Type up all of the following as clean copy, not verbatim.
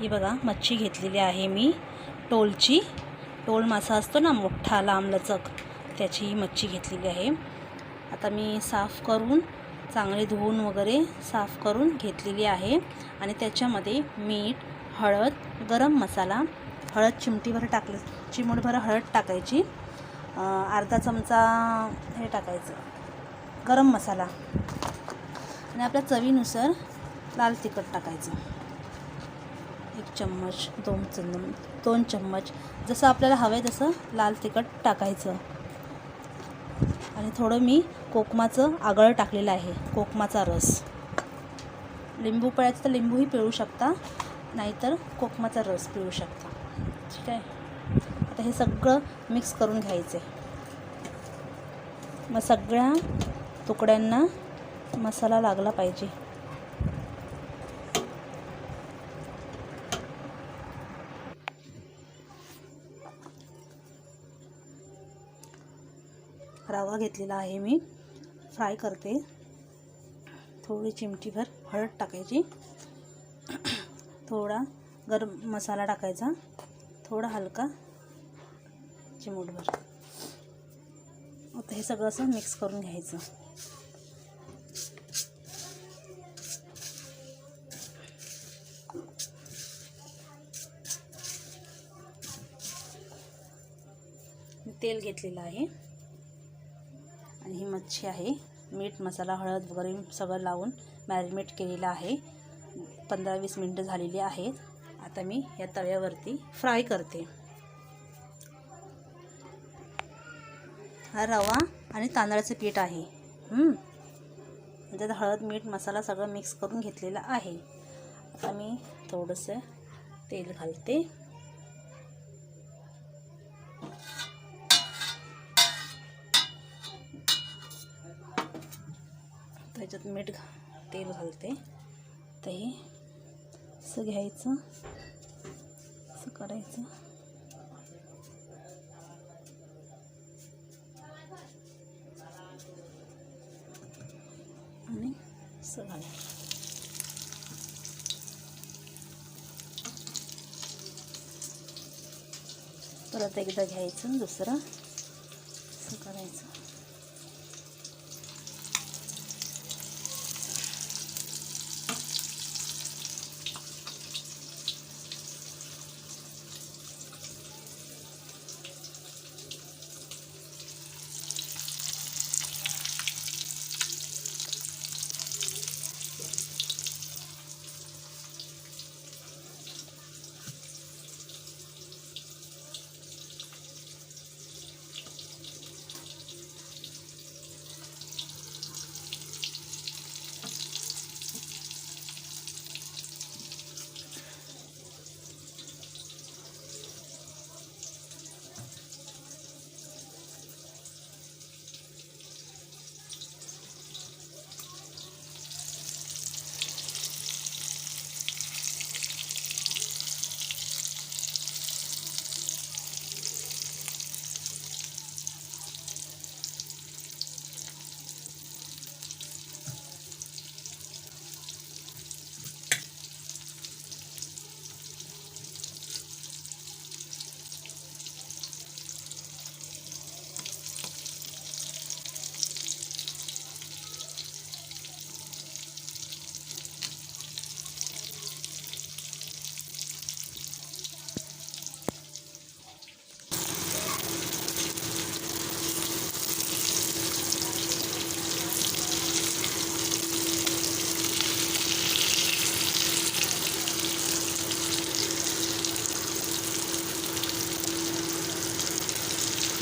ही बघा मच्छी घेतलेली आहे मी टोलची. टोल मासा असतो ना मोठा लांबलचक, त्याची ही मच्छी घेतलेली आहे. आता मी साफ करून चांगले धुवून वगैरे साफ करून घेतलेली आहे. आणि त्याच्यामध्ये मीठ, हळद, गरम मसाला, हळद चिमटीभर चिमूटभर हळद टाकायची, अर्धा चमचा हे टाकायचं गरम मसाला, आणि आपल्या चवीनुसार लाल तिखट टाकायचं. 1 चम्मच 2 चम्मच जसं आपल्याला हवं आहे तसं लाल तिखट टाकायचं. आणि थोडं मी कोकमाचं आगळ टाकलेलं आहे, कोकमाचा रस. लिंबू पिळायचं तर लिंबूही पिळू शकता, नाहीतर कोकमाचा रस पिळू शकता. ठीक आहे. आता हे सगळं मिक्स करून घ्यायचं. मग सगळ्या तुकड्यांना मसाला लागला पाहिजे. रवा घेतलेला आहे मी, फ्राय करते. थोडी चिमटीभर हळद टाकायची, थोडा गरम मसाला टाकायचा, थोडा हलका चिमूटभर. आता हे सगळं असं मिक्स करून घ्यायचं. तेल घेतलेलं आहे आणि ही मच्छी आहे. मीठ, मसाला, हळद वगैरे सगळं लावून मॅरिनेट केलेलं आहे. 15-20 मिनटं झालेली आहेत. आता मी या तव्यावरती फ्राय करते. हा रवा आणि तांदळाचं पीठ आहे. त्यात हळद, मीठ, मसाला सगळं मिक्स करून घेतलेलं आहे. आता मी थोडंसं तेल घालते. त्याच्यात मीठ, तेल घालते. तर हे असं घ्यायचं, असं करायचं आणि असं घालायचं. परत एकदा घ्यायचं, दुसरं असं करायचं.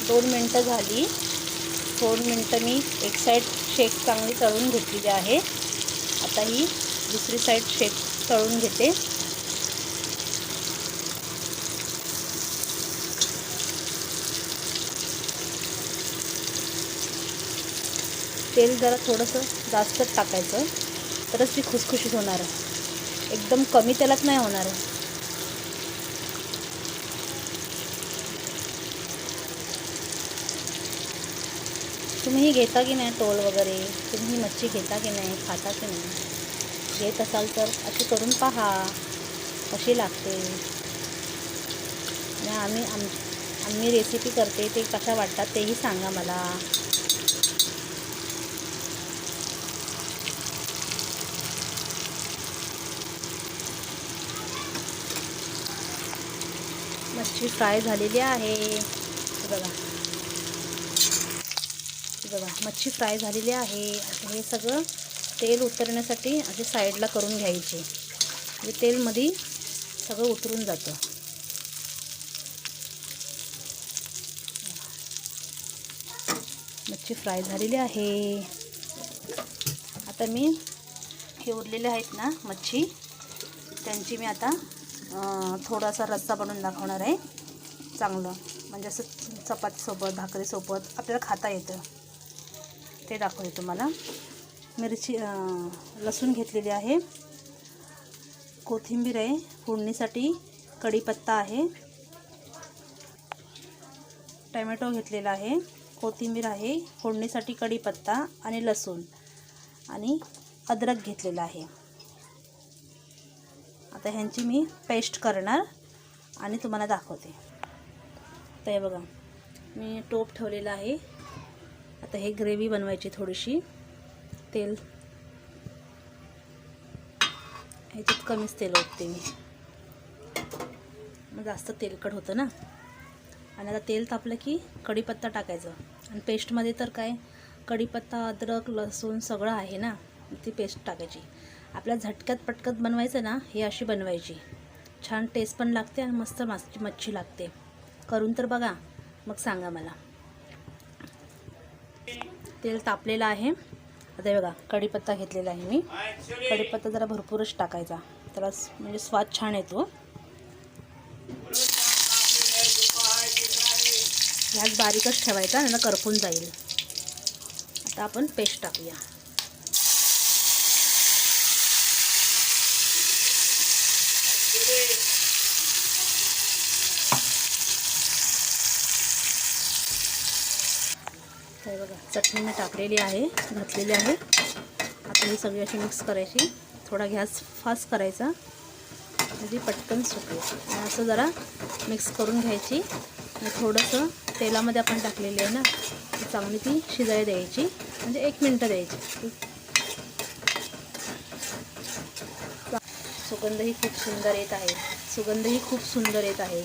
दोन मिनटं झाली. 2 मिनटं मी एक साईड शेक चांगली तळून घेतलेली आहे. आता ही दुसरी साईड शेक तळून घेते. तेल जरा थोडंसं जास्तच टाकायचं, तरच ती खुसखुशीत होणार आहे. एकदम कमी तेलात नाही होणार आहे. तुम्ही घेता की नाही टोल वगैरे? तुम्ही मच्छी घेता की नाही, खाता की नाही? घेत असाल तर असे करून पहा. कशी लागते आणि आम्ही रेसिपी करते ते कशा वाटतात तेही सांगा मला. मच्छी फ्राय झालेली आहे. बघा बघा मच्छी फ्राय झालेली आहे. हे सगळं तेल उतरण्यासाठी असे साईडला करून घ्यायचे, म्हणजे तेलमध्ये सगळं उतरून जातं. मच्छी फ्राय झालेली आहे. आता मी हे उरलेले आहेत ना मच्छी, त्यांची मी आता थोडासा रस्सा बनवून दाखवणार आहे चांगलं, म्हणजे असं चपातीसोबत भाकरीसोबत आपल्याला खाता येतं ते दाखवते तुम्हाला. मिरची लसूण घेतलेली आहे, कोथिंबीर आहे फोडणीसाठी, कढीपत्ता आहे, टमॅटो घेतलेला आहे, कोथिंबीर आहे फोडणीसाठी, कढीपत्ता आणि लसूण आणि अद्रक घेतलेला आहे. आता ह्यांची मी पेस्ट करणार आणि तुम्हाला दाखवते. तर हे बघा मी टोप ठेवलेला आहे. आता हे ग्रेव्ही बनवायची, थोडीशी तेल ह्याच्यात कमीच तेल ओतते मी, मग जास्त तेलकट होतं ना. आणि आता तेल तापलं की कढीपत्ता टाकायचं आणि पेस्टमध्ये तर काय कढीपत्ता अद्रक लसूण सगळं आहे ना, ती पेस्ट टाकायची. आपल्या झटक्यात पटकत बनवायचं ना, हे अशी बनवायची, छान टेस्ट पण लागते आणि मस्त मच्छी लागते. करून तर बघा मग सांगा मला. तेल तापलेलं आहे. आता हे बघा कढीपत्ता घेतलेला आहे मी. कढीपत्ता जरा भरपूरच टाकायचा, त्याला म्हणजे स्वाद छान येतो. गॅस बारीकच ठेवायचा, नाही करपून जाईल. आता आपण पेस्ट टाकूया. हे बघा चटणी मी टाकलेली आहे, घातलेली आहे. आता ही सगळी अशी मिक्स करायची. थोडा गॅस फास्ट करायचा म्हणजे पटकन सुटेल. आणि असं जरा मिक्स करून घ्यायची आणि थोडंसं तेलामध्ये आपण टाकलेली आहे ना, चांगली ती शिजायला द्यायची, म्हणजे 1 मिनटं द्यायची. सुगंधही खूप सुंदर येत आहे, सुगंधही खूप सुंदर येत आहे.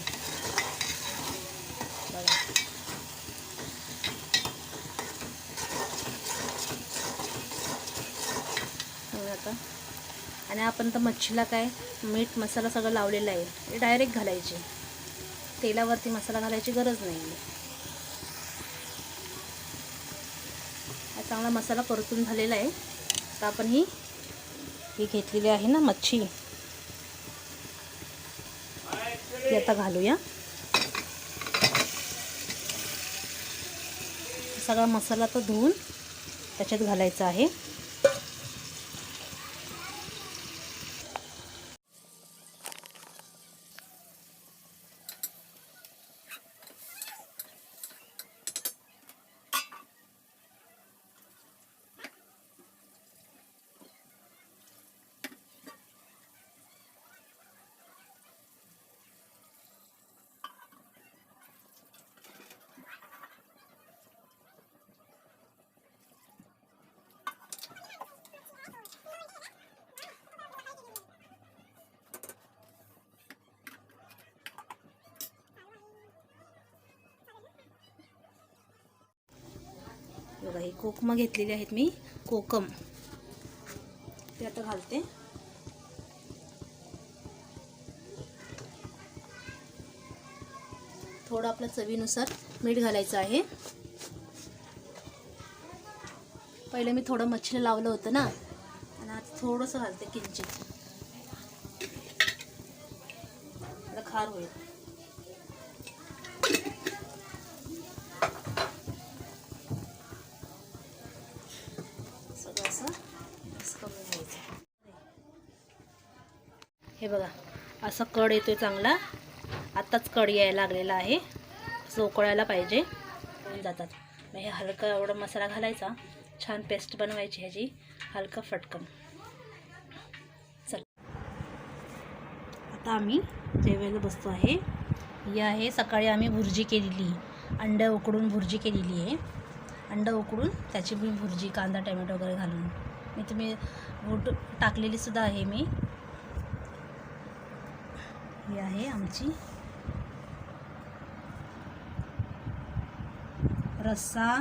बघा आता. आणि आपण तर मच्छीला काय मीठ मसाला सगळं लावलेला आहे, हे डायरेक्ट घालायचे, तेलावरती मसाला घालायची गरज नाही आहे. चांगला मसाला परतून झालेला आहे. तर आपण ही घेतलेली आहे ना मच्छी, ती आता घालूया. सगळा मसाला तर धुवून त्याच्यात घालायचा आहे. बघा ही कोकम घेतलेली आहेत मी, कोकम ते आता घालते. थोडं आपल्या चवीनुसार मीठ घालायचं आहे. पहिले मी थोडं मच्छीला लावलं होतं ना, आणि आता थोडंसं घालते किंचित, आता खार होईल. सगळं असं मिक्स करून घ्यायचं. हे बघा असा कड येतोय चांगला, आताच कड यायला लागलेला आहे, असं उकळायला पाहिजे, होऊन जातात. मग हे हलका एवढा मसाला घालायचा, छान पेस्ट बनवायची ह्याची, हलका फटकन. चल आता आम्ही जेवायला बसतो आहे. ही आहे सकाळी आम्ही भुर्जी केलेली, अंडं उकडून भुर्जी केलेली आहे. अंडं उकडून त्याची मी भुर्जी कांदा टोमॅटो वगैरे घालून मी तुम्ही बूट टाकलेली सुद्धा आहे मी. ही आहे आमची रस्सा,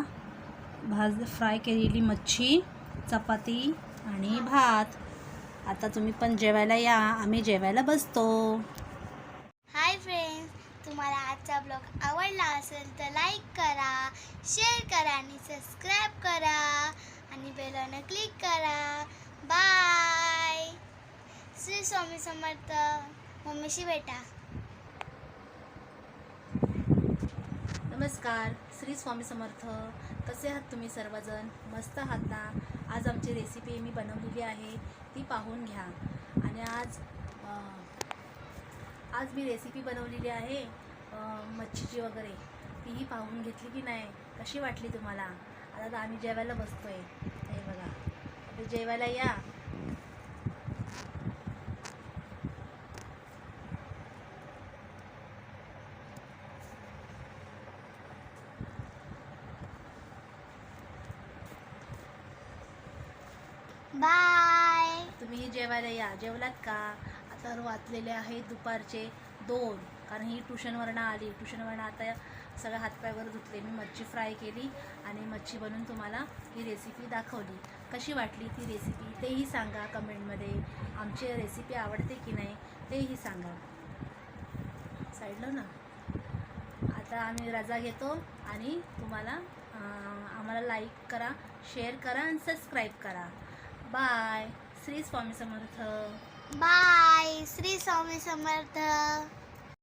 फ्राय केलेली मच्छी, चपाती आणि भात. आता तुम्ही पण जेवायला या, आम्ही जेवायला बसतो. हाय फ्रेंड्स, तुम्हाला आजचा ब्लॉग आवडला असेल तर लाईक करा, शेअर करा आणि सबस्क्राईब करा आणि बेल आयकॉन क्लिक करा. बाय. श्री स्वामी समर्थ. मम्मीशी भेटा. नमस्कार, श्री स्वामी समर्थ. कसे आहात तुम्ही सर्वजण? मस्त आहात ना? आज आमची रेसिपी मी बनवलेली आहे, ती पाहून घ्या. आणि आज मी रेसिपी बनवलेली आहे मच्छीची वगैरे, तीही पाहून घेतली की नाही? कशी वाटली तुम्हाला? आता आम्ही जेवायला बसतो आहे. हे बघा, आता जेवायला या. बाय. तुम्ही जेवायला या. जेवलात का? आता वाजलेले आहेत दुपारचे 2, कारण ही ट्युशनवरनं आली. ट्युशनवरनं आता सगळं हातपाय वगैरे धुतले. मी मच्छी फ्राय केली आणि मच्छी बनवून तुम्हाला ही रेसिपी दाखवली. कशी वाटली ती रेसिपी तेही सांगा कमेंटमध्ये. आमची रेसिपी आवडते की नाही तेही सांगा. साईडला ना. आता आम्ही रजा घेतो आणि तुम्हाला आम्हाला लाईक करा, शेअर करा आणि सबस्क्राईब करा. बाय. श्री स्वामी समर्थ. बाय. श्री स्वामी समर्थ.